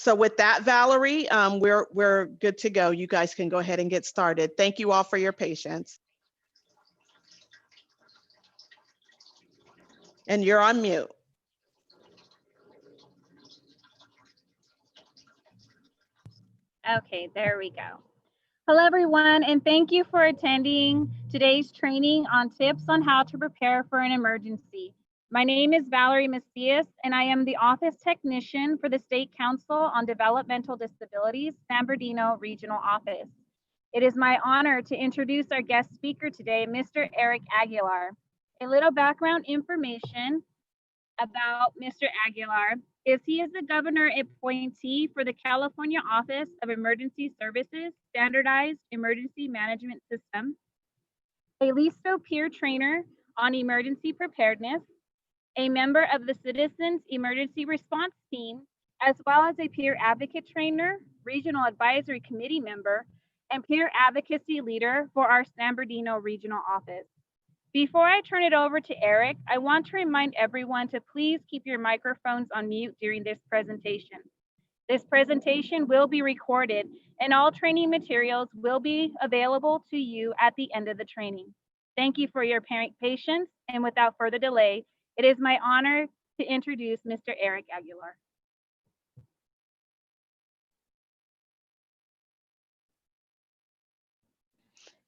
So with that, Valerie, we're good to go. You guys can go ahead and get started. Thank you all for your patience. And you're on mute. Okay, there we go. Hello, everyone, and thank you for attending today's training on tips on how to prepare for an emergency. My name is Valerie Macias, and I am the Office Technician for the State Council on Developmental Disabilities, San Bernardino Regional Office. It is my honor to introduce our guest speaker today, Mr. Eric Aguilar. A little background information about Mr. Aguilar is he is the governor appointee for the California Office of Emergency Services Standardized Emergency Management System, a LISTO peer trainer on emergency preparedness, a member of the Citizens Emergency Response Team, as well as a peer advocate trainer, regional advisory committee member, and peer advocacy leader for our San Bernardino Regional Office. Before I turn it over to Eric, I want to remind everyone to please keep your microphones on mute during this presentation. This presentation will be recorded and all training materials will be available to you at the end of the training. Thank you for your patience, and without further delay, it is my honor to introduce Mr. Eric Aguilar.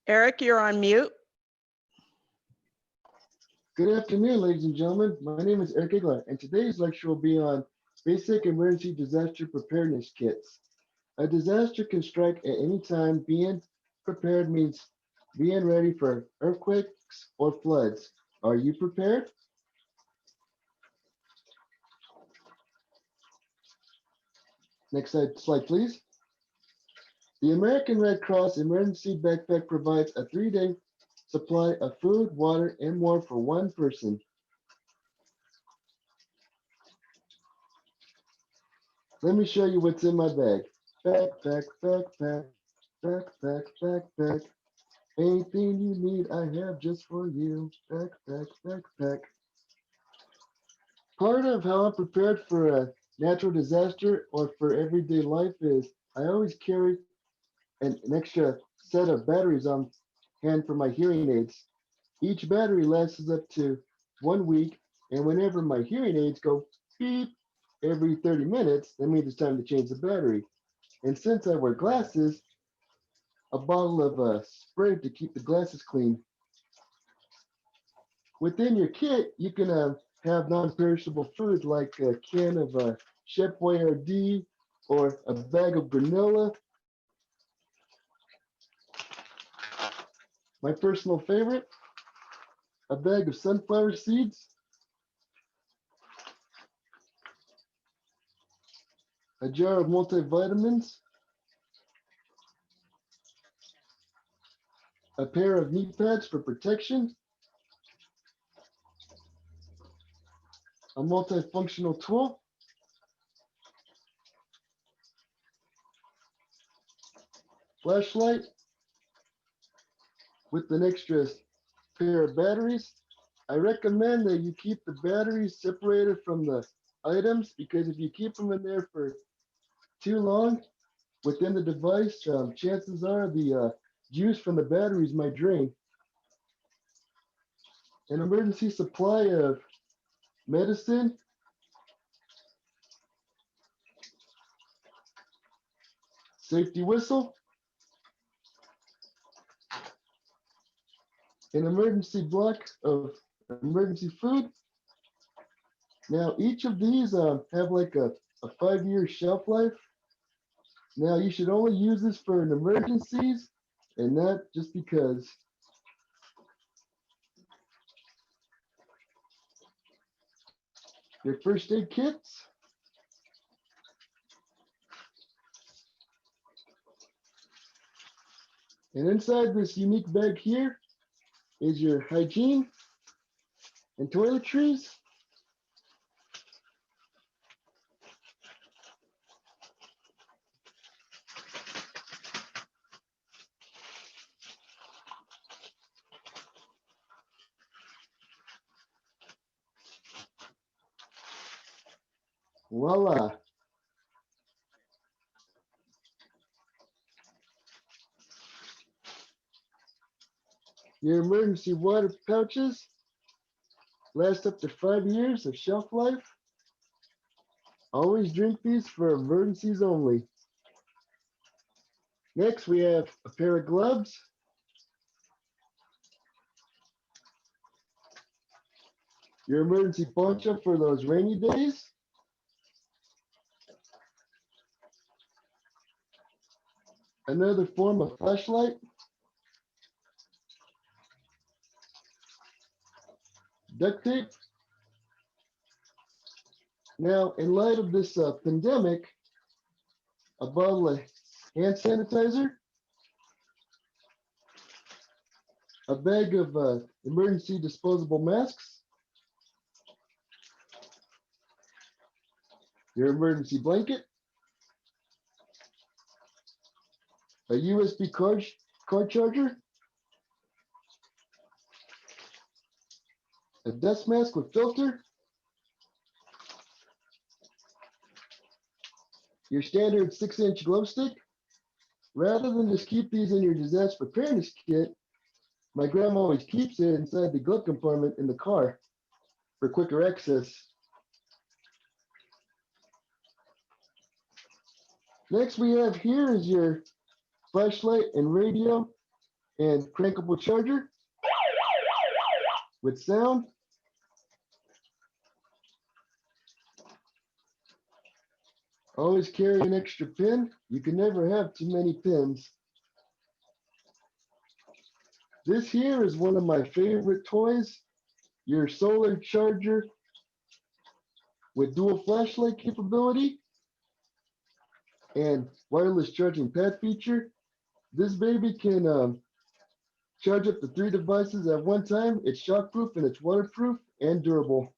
Eric, you're on mute. Good afternoon, ladies and gentlemen. My name is Eric Aguilar, and today's lecture will be on basic emergency disaster preparedness kits. A disaster can strike at any time. Being prepared means being ready for earthquakes or floods. Are you prepared? Next slide, please. The American Red Cross Emergency Backpack provides a 3-day supply of food, water, and more for one person. Let me show you what's in my bag. Backpack, backpack, backpack, backpack. Anything you need, I have just for you. Backpack, backpack. Part of how I'm prepared for a natural disaster or for everyday life is I always carry an extra set of batteries on hand for my hearing aids. Each battery lasts up to 1 week, and whenever my hearing aids go beep every 30 minutes, that means it's time to change the battery. And since I wear glasses, a bottle of spray to keep the glasses clean. Within your kit, you can have non-perishable food like a can of Chef Boyardee or a bag of granola. My personal favorite, a bag of sunflower seeds, a jar of multivitamins, a pair of knee pads for protection, a multifunctional tool, flashlight with an extra pair of batteries. I recommend that you keep the batteries separated from the items because if you keep them in there for too long within the device, chances are the juice from the batteries might drain. An emergency supply of medicine, safety whistle, an emergency block of emergency food. Now, each of these have like a 5-year shelf life. Now, you should only use this for an emergencies and not just because. Your first aid kits. And inside this unique bag here is your hygiene and toiletries. Voila. Your emergency water pouches last up to 5 years of shelf life. Always drink these for emergencies only. Next, we have a pair of gloves. Your emergency poncho for those rainy days. Another form of flashlight. Duct tape. Now, in light of this pandemic, a bottle of hand sanitizer, a bag of emergency disposable masks, your emergency blanket, a USB card charger, a dust mask with filter, your standard 6-inch glow stick. Rather than just keep these in your disaster preparedness kit, my grandma always keeps it inside the glove compartment in the car for quicker access. Next we have here is your flashlight and radio and crankable charger with sound. Always carry an extra pin. You can never have too many pins. This here is one of my favorite toys, your solar charger with dual flashlight capability and wireless charging pad feature. This baby can charge up to 3 devices at one time. It's shockproof and it's waterproof and durable.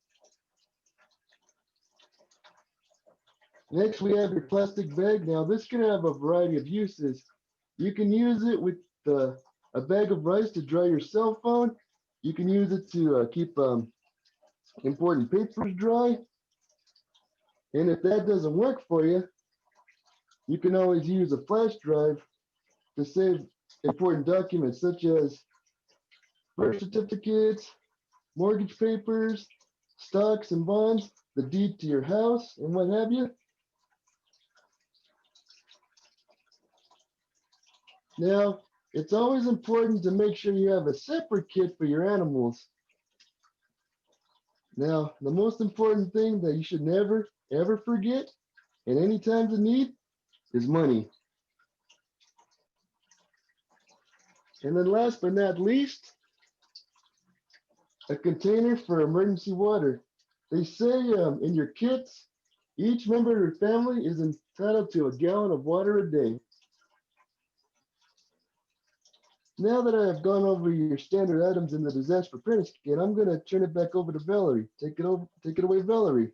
Next, we have your plastic bag. Now, this can have a variety of uses. You can use it with a bag of rice to dry your cell phone. You can use it to keep important papers dry. And if that doesn't work for you, you can always use a flash drive to save important documents such as birth certificates, mortgage papers, stocks and bonds, the deed to your house, and what have you. Now, it's always important to make sure you have a separate kit for your animals. Now, the most important thing that you should never, ever forget in any times of need is money. And then last but not least, a container for emergency water. They say in your kits, each member of your family is entitled to a gallon of water a day. Now that I have gone over your standard items in the disaster preparedness kit, I'm going to turn it back over to Valerie. Take it away, Valerie.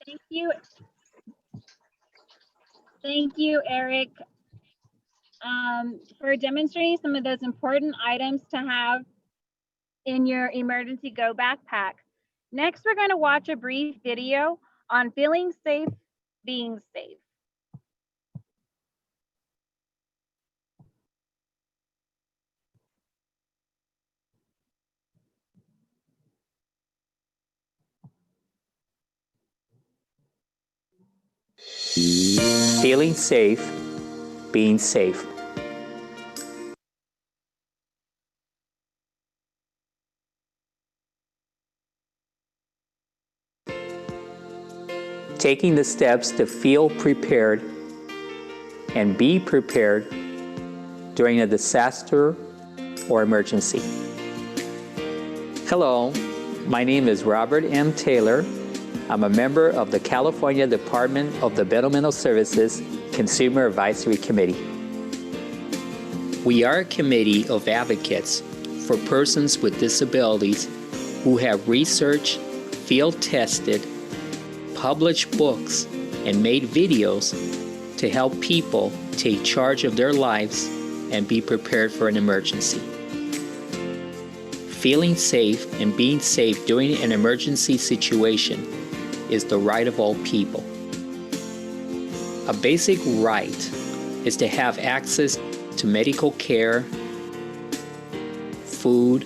Thank you. Thank you, Eric, for demonstrating some of those important items to have in your emergency go backpack. Next, we're going to watch a brief video on feeling safe, being safe. Feeling safe, being safe. Taking the steps to feel prepared and be prepared during a disaster or emergency. Hello, my name is Robert M. Taylor. I'm a member of the California Department of Developmental Services Consumer Advisory Committee. We are a committee of advocates for persons with disabilities who have researched, field tested, published books, and made videos to help people take charge of their lives and be prepared for an emergency. Feeling safe and being safe during an emergency situation is the right of all people. A basic right is to have access to medical care, food,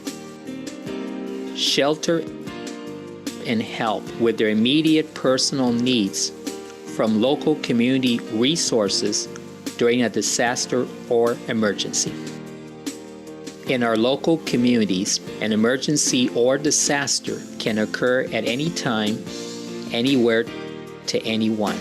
shelter, and help with their immediate personal needs from local community resources during a disaster or emergency. In our local communities, an emergency or disaster can occur at any time, anywhere, to anyone.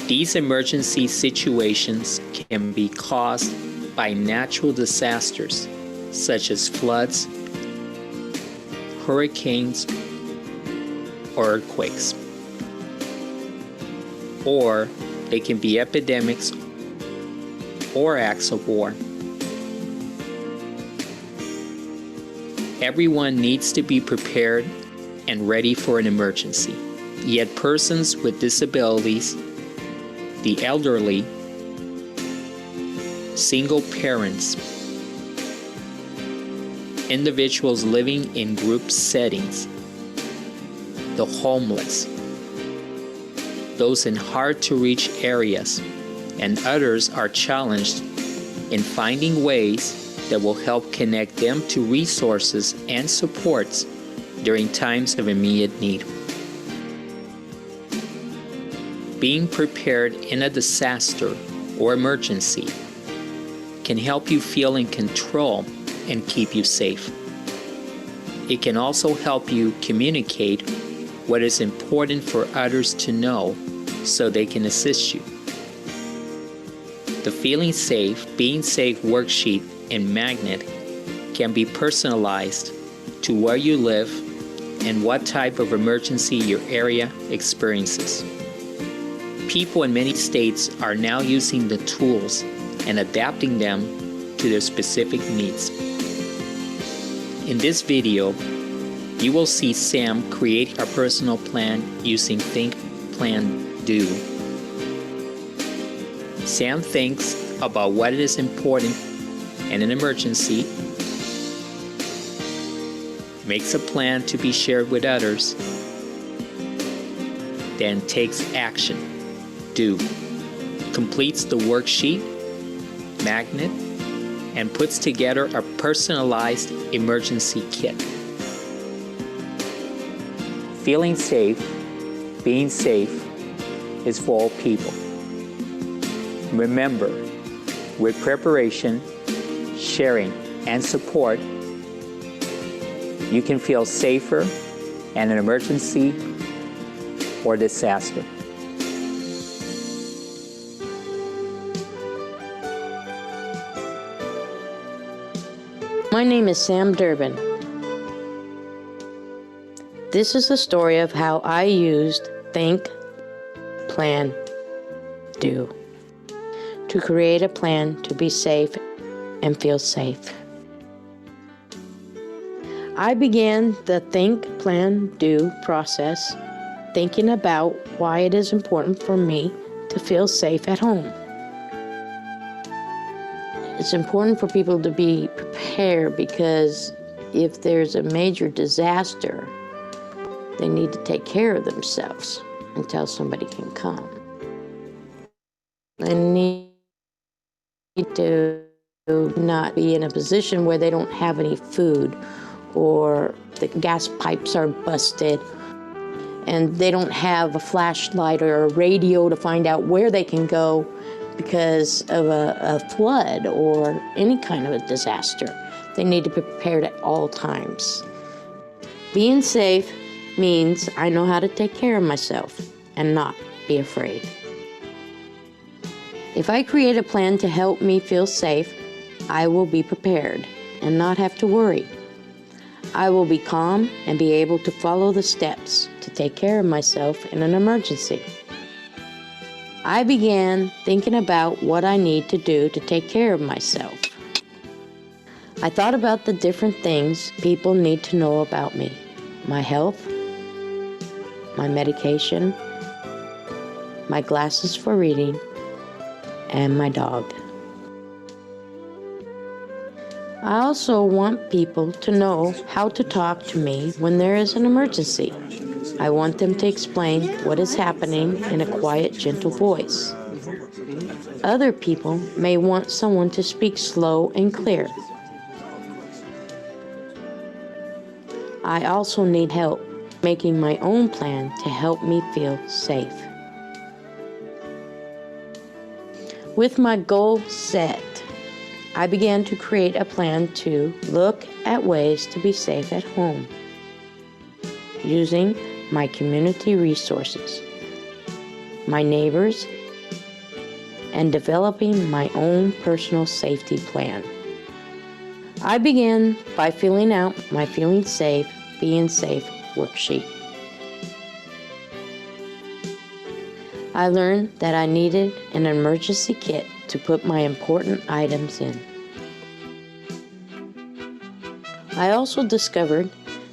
These emergency situations can be caused by natural disasters such as floods, hurricanes, or earthquakes. Or they can be epidemics or acts of war. Everyone needs to be prepared and ready for an emergency. Yet persons with disabilities, the elderly, single parents, individuals living in group settings, the homeless, those in hard-to-reach areas, and others are challenged in finding ways that will help connect them to resources and supports during times of immediate need. Being prepared in a disaster or emergency can help you feel in control and keep you safe. It can also help you communicate what is important for others to know so they can assist you. The Feeling Safe, Being Safe worksheet and magnet can be personalized to where you live and what type of emergency your area experiences. People in many states are now using the tools and adapting them to their specific needs. In this video, you will see Sam create a personal plan using Think, Plan, Do. Sam thinks about what is important in an emergency, makes a plan to be shared with others, then takes action, Do, completes the worksheet, magnet, and puts together a personalized emergency kit. Feeling safe, being safe is for all people. Remember, with preparation, sharing, and support, you can feel safer in an emergency or disaster. My name is Sam Durbin. This is the story of how I used Think, Plan, Do to create a plan to be safe and feel safe. I began the Think, Plan, Do process thinking about why it is important for me to feel safe at home. It's important for people to be prepared because if there's a major disaster, they need to take care of themselves until somebody can come. They need to not be in a position where they don't have any food or the gas pipes are busted and they don't have a flashlight or a radio to find out where they can go because of a flood or any kind of a disaster. They need to be prepared at all times. Being safe means I know how to take care of myself and not be afraid. If I create a plan to help me feel safe, I will be prepared and not have to worry. I will be calm and be able to follow the steps to take care of myself in an emergency. I began thinking about what I need to do to take care of myself. I thought about the different things people need to know about me: my health, my medication, my glasses for reading, and my dog. I also want people to know how to talk to me when there is an emergency. I want them to explain what is happening in a quiet, gentle voice. Other people may want someone to speak slow and clear. I also need help making my own plan to help me feel safe. With my goal set, I began to create a plan to look at ways to be safe at home, using my community resources, my neighbors, and developing my own personal safety plan. I began by filling out my Feeling Safe, Being Safe worksheet. I learned that I needed an emergency kit to put my important items in. I also discovered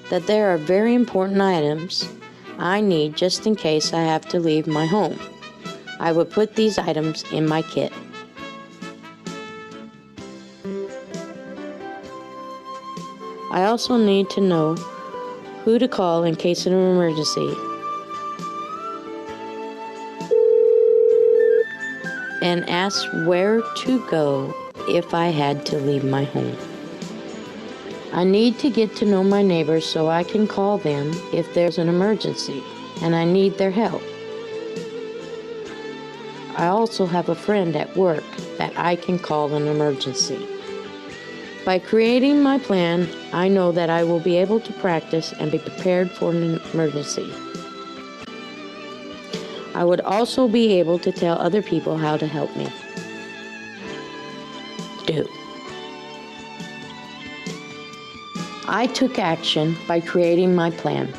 that there are very important items I need just in case I have to leave my home. I would put these items in my kit. I also need to know who to call in case of an emergency and ask where to go if I had to leave my home. I need to get to know my neighbors so I can call them if there's an emergency and I need their help. I also have a friend at work that I can call in an emergency. By creating my plan, I know that I will be able to practice and be prepared for an emergency. I would also be able to tell other people how to help me. Do. I took action by creating my plan.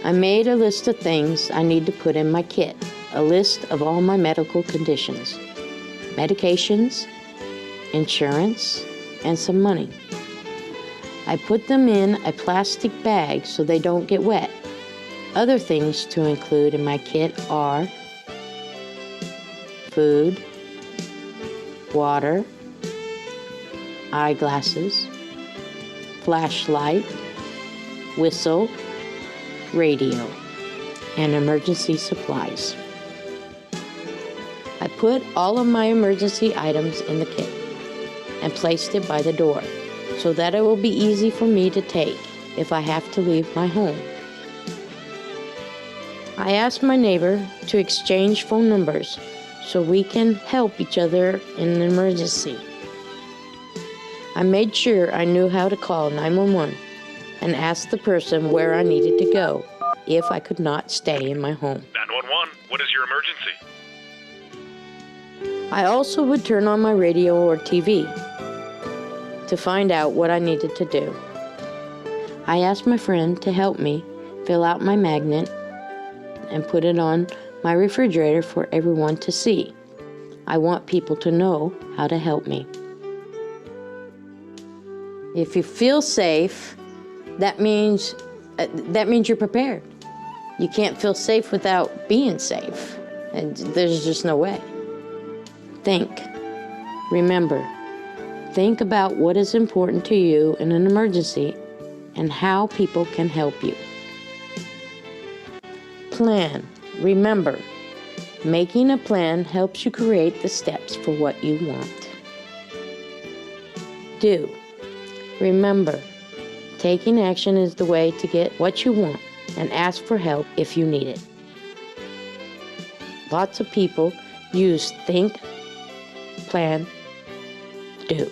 I made a list of things I need to put in my kit, a list of all my medical conditions, medications, insurance, and some money. I put them in a plastic bag so they don't get wet. Other things to include in my kit are food, water, eyeglasses, flashlight, whistle, radio, and emergency supplies. I put all of my emergency items in the kit and placed it by the door so that it will be easy for me to take if I have to leave my home. I asked my neighbor to exchange phone numbers so we can help each other in an emergency. I made sure I knew how to call 911 and asked the person where I needed to go if I could not stay in my home. 911, what is your emergency? I also would turn on my radio or TV to find out what I needed to do. I asked my friend to help me fill out my magnet and put it on my refrigerator for everyone to see. I want people to know how to help me. If you feel safe, that means you're prepared. You can't feel safe without being safe, and there's just no way. Think. Remember. Think about what is important to you in an emergency and how people can help you. Plan. Remember, making a plan helps you create the steps for what you want. Do. Remember, taking action is the way to get what you want and ask for help if you need it. Lots of people use think, plan, do.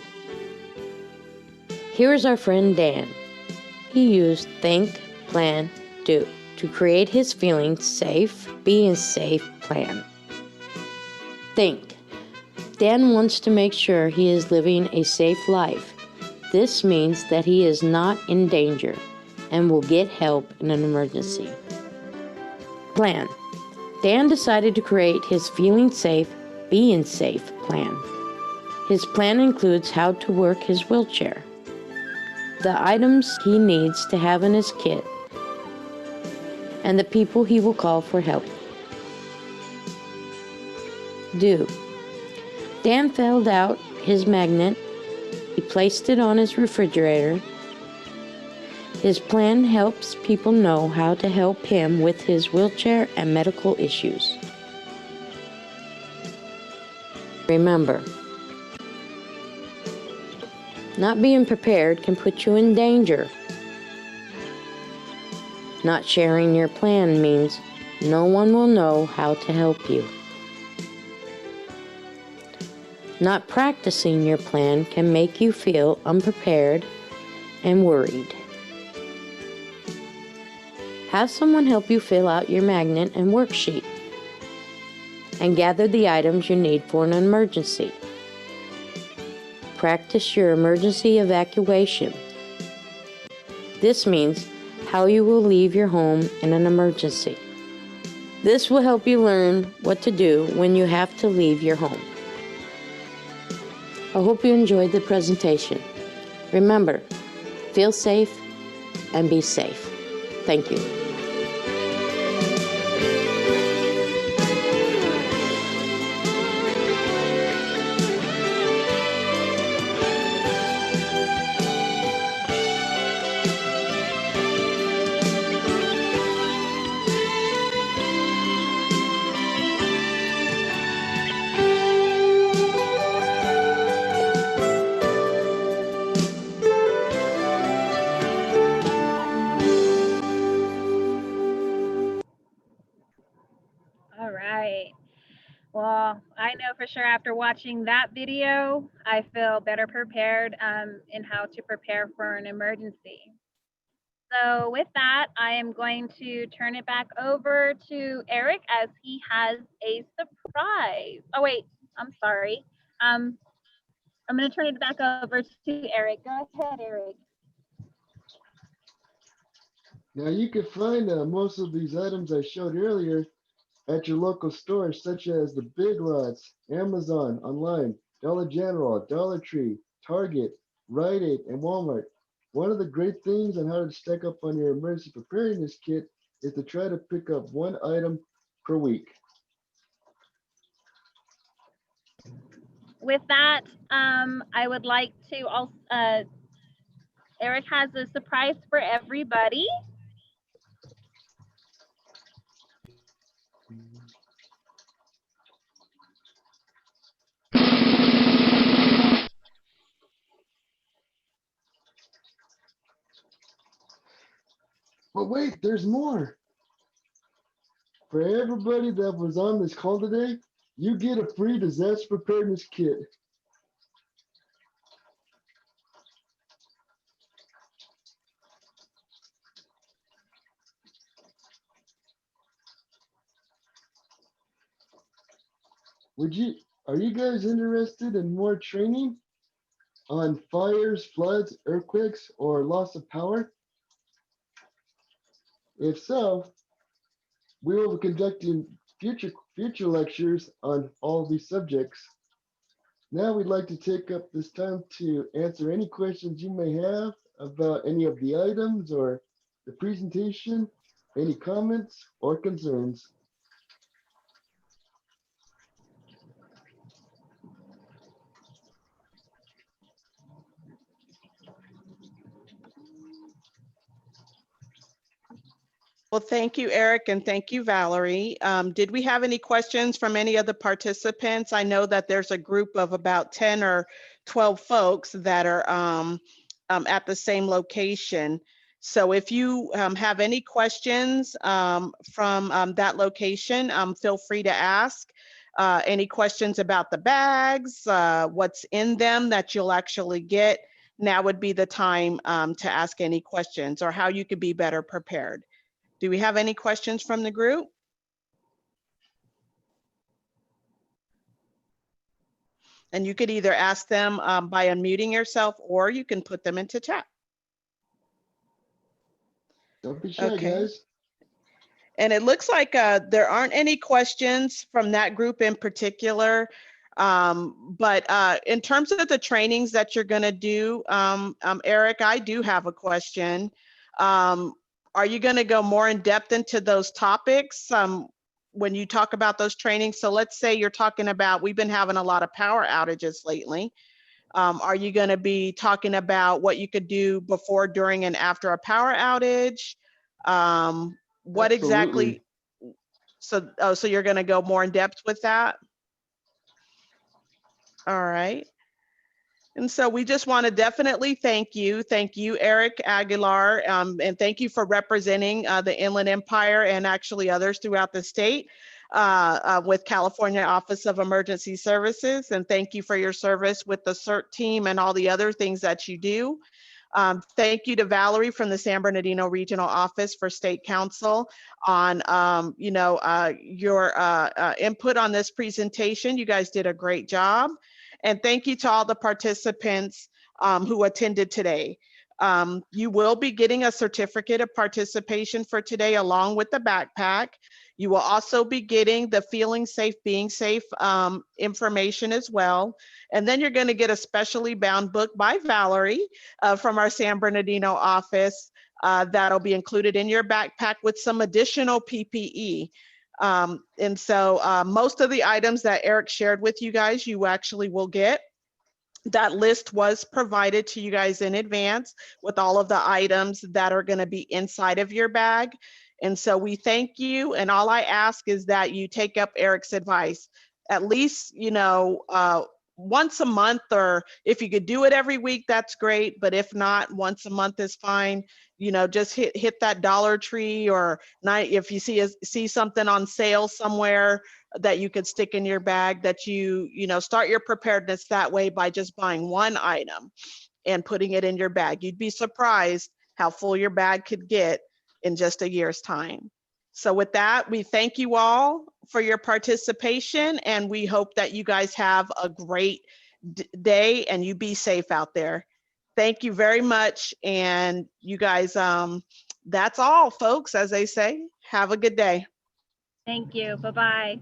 Here's our friend Dan. He used think, plan, do to create his feeling safe, being safe plan. Think. Dan wants to make sure he is living a safe life. This means that he is not in danger and will get help in an emergency. Plan. Dan decided to create his feeling safe, being safe plan. His plan includes how to work his wheelchair, the items he needs to have in his kit, and the people he will call for help. Do. Dan filled out his magnet. He placed it on his refrigerator. His plan helps people know how to help him with his wheelchair and medical issues. Remember, not being prepared can put you in danger. Not sharing your plan means no one will know how to help you. Not practicing your plan can make you feel unprepared and worried. Have someone help you fill out your magnet and worksheet and gather the items you need for an emergency. Practice your emergency evacuation. This means how you will leave your home in an emergency. This will help you learn what to do when you have to leave your home. I hope you enjoyed the presentation. Remember, feel safe and be safe. Thank you. All right. Well, I know for sure after watching that video, I feel better prepared in how to prepare for an emergency. So with that, I am going to turn it back over to Eric as he has a surprise. Oh wait, I'm sorry. I'm going to turn it back over to Eric. Go ahead, Eric. Now you can find most of these items I showed earlier at your local stores, such as the Big Lots, Amazon, online, Dollar General, Dollar Tree, Target, Rite Aid, and Walmart. One of the great things on how to stack up on your emergency preparedness kit is to try to pick up one item per week. With that, I would like to also, Eric has a surprise for everybody. But wait, there's more. For everybody that was on this call today, you get a free disaster preparedness kit. Are you guys interested in more training on fires, floods, earthquakes, or loss of power? If so, we will be conducting future lectures on all these subjects. Now we'd like to take up this time to answer any questions you may have about any of the items or the presentation, any comments or concerns. Well, thank you, Eric, and thank you, Valerie. Did we have any questions from any of the participants? I know that there's a group of about 10 or 12 folks that are at the same location. So if you have any questions from that location, feel free to ask. Any questions about the bags, what's in them that you'll actually get, now would be the time to ask any questions or how you could be better prepared. Do we have any questions from the group? And you could either ask them by unmuting yourself or you can put them into chat. Don't be shy, Okay. guys. And it looks like there aren't any questions from that group in particular. But in terms of the trainings that you're going to do, Eric, I do have a question. Are you going to go more in depth into those topics when you talk about those trainings? So let's say you're talking about, we've been having a lot of power outages lately. Are you going to be talking about what you could do before, during, and after a power outage? What exactly? Absolutely. So you're going to go more in depth with that? All right. And so we just want to definitely thank you. Thank you, Eric Aguilar, and thank you for representing the Inland Empire and actually others throughout the state with California Office of Emergency Services. And thank you for your service with the CERT team and all the other things that you do. Thank you to Valerie from the San Bernardino Regional Office for State Council on your input on this presentation. You guys did a great job. And thank you to all the participants who attended today. You will be getting a certificate of participation for today along with the backpack. You will also be getting the Feeling Safe, Being Safe information as well. And then you're going to get a specially bound book by Valerie from our San Bernardino office that'll be included in your backpack with some additional PPE. And so most of the items that Eric shared with you guys, you actually will get. That list was provided to you guys in advance with all of the items that are going to be inside of your bag. And so we thank you. And all I ask is that you take up Eric's advice, at least, once a month, or if you could do it every week, that's great. But if not, once a month is fine. Just hit that Dollar Tree, or if you see something on sale somewhere that you could stick in your bag, that you start your preparedness that way by just buying one item and putting it in your bag. You'd be surprised how full your bag could get in just a year's time. So with that, we thank you all for your participation, and we hope that you guys have a great day and you be safe out there. Thank you very much. And you guys, that's all, folks, as they say. Have a good day. Thank you. Bye-bye.